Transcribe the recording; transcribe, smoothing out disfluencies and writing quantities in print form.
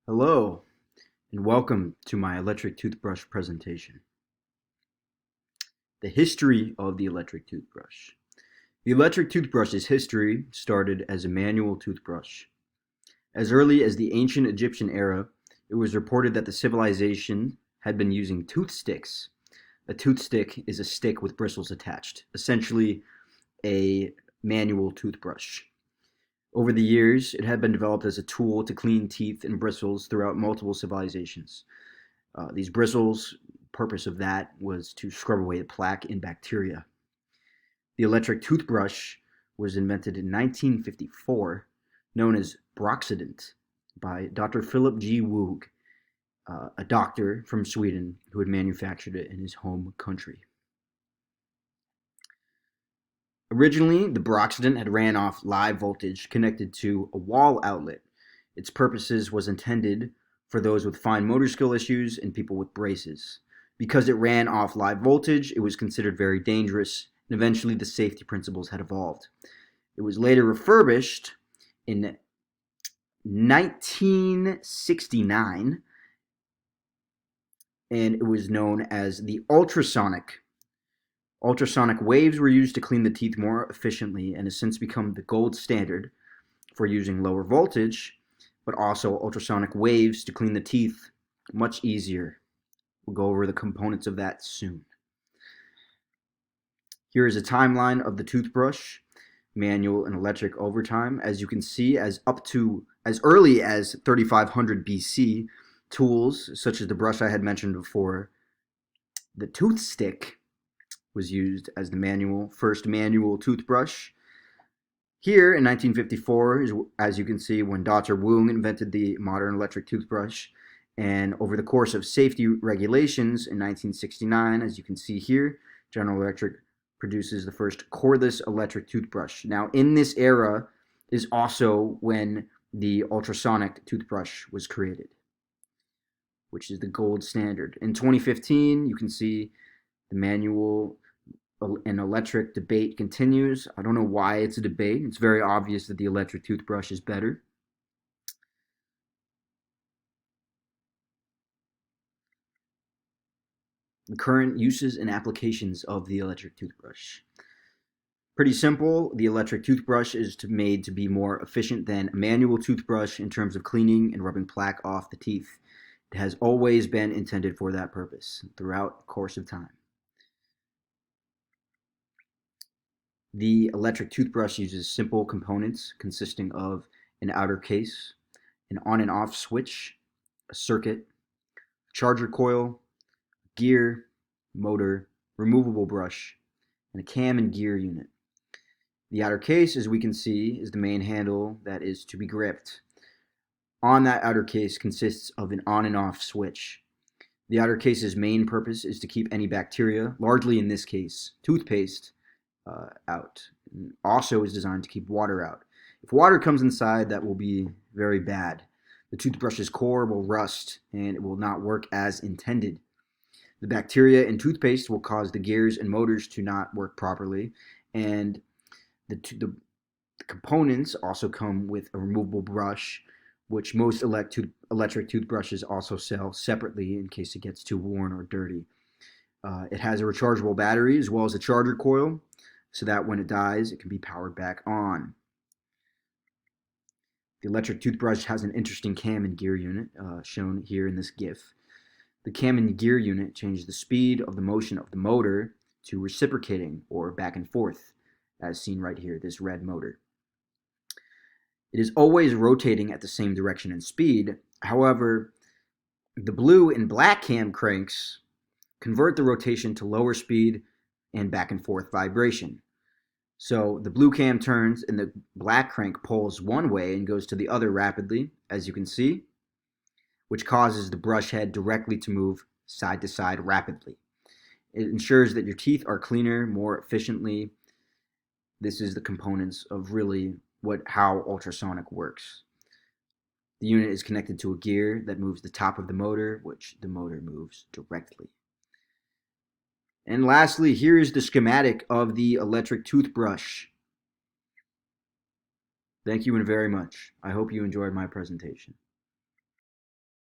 Hello, and welcome to my electric toothbrush presentation. The history of the electric toothbrush. The electric toothbrush's history started as a manual toothbrush. As early as the ancient Egyptian era, it was reported that the civilization had been using toothsticks. A toothstick is a stick with bristles attached, essentially a manual toothbrush. Over the years, it had been developed as a tool to clean teeth and bristles throughout multiple civilizations. These bristles, purpose of that was to scrub away the plaque and bacteria. The electric toothbrush was invented in 1954, known as Broxident, by Dr. Philip G. Woog, a doctor from Sweden who had manufactured it in his home country. Originally, the Broxident had ran off live voltage connected to a wall outlet. Its purposes was intended for those with fine motor skill issues and people with braces. Because it ran off live voltage, it was considered very dangerous, and eventually the safety principles had evolved. It was later refurbished in 1969, and it was known as the ultrasonic. Ultrasonic waves were used to clean the teeth more efficiently and has since become the gold standard for using lower voltage, but also ultrasonic waves to clean the teeth much easier. We'll go over the components of that soon. Here is a timeline of the toothbrush, manual and electric over time. As you can see, as early as 3500 BC, tools such as the brush I had mentioned before, the toothstick, was used as the first manual toothbrush. Here in 1954 is, as you can see, when Dr. Woog invented the modern electric toothbrush. And over the course of safety regulations in 1969, as you can see here, General Electric produces the first cordless electric toothbrush. Now, in this era is also when the ultrasonic toothbrush was created, which is the gold standard. In 2015, you can see the manual and electric debate continues. I don't know why it's a debate. It's very obvious that the electric toothbrush is better. The current uses and applications of the electric toothbrush. Pretty simple. The electric toothbrush is made to be more efficient than a manual toothbrush in terms of cleaning and rubbing plaque off the teeth. It has always been intended for that purpose throughout the course of time. The electric toothbrush uses simple components consisting of an outer case, an on and off switch, a circuit, a charger coil, gear, motor, removable brush, and a cam and gear unit. The outer case, as we can see, is the main handle that is to be gripped. On that outer case consists of an on and off switch. The outer case's main purpose is to keep any bacteria, largely in this case toothpaste, out. Also is designed to keep water out. If water comes inside, that will be very bad. The toothbrush's core will rust and it will not work as intended. The bacteria in toothpaste will cause the gears and motors to not work properly, and the components also come with a removable brush, which most electric toothbrushes also sell separately in case it gets too worn or dirty. It has a rechargeable battery as well as a charger coil, so that when it dies, it can be powered back on. The electric toothbrush has an interesting cam and gear unit, shown here in this GIF. The cam and gear unit changes the speed of the motion of the motor to reciprocating, or back and forth, as seen right here, this red motor. It is always rotating at the same direction and speed. However, the blue and black cam cranks convert the rotation to lower speed and back and forth vibration. So the blue cam turns and the black crank pulls one way and goes to the other rapidly, as you can see, which causes the brush head directly to move side to side rapidly. It ensures that your teeth are cleaner more efficiently. This is the components of really how ultrasonic works. The unit is connected to a gear that moves the top of the motor, which the motor moves directly. And lastly, here is the schematic of the electric toothbrush. Thank you very much. I hope you enjoyed my presentation.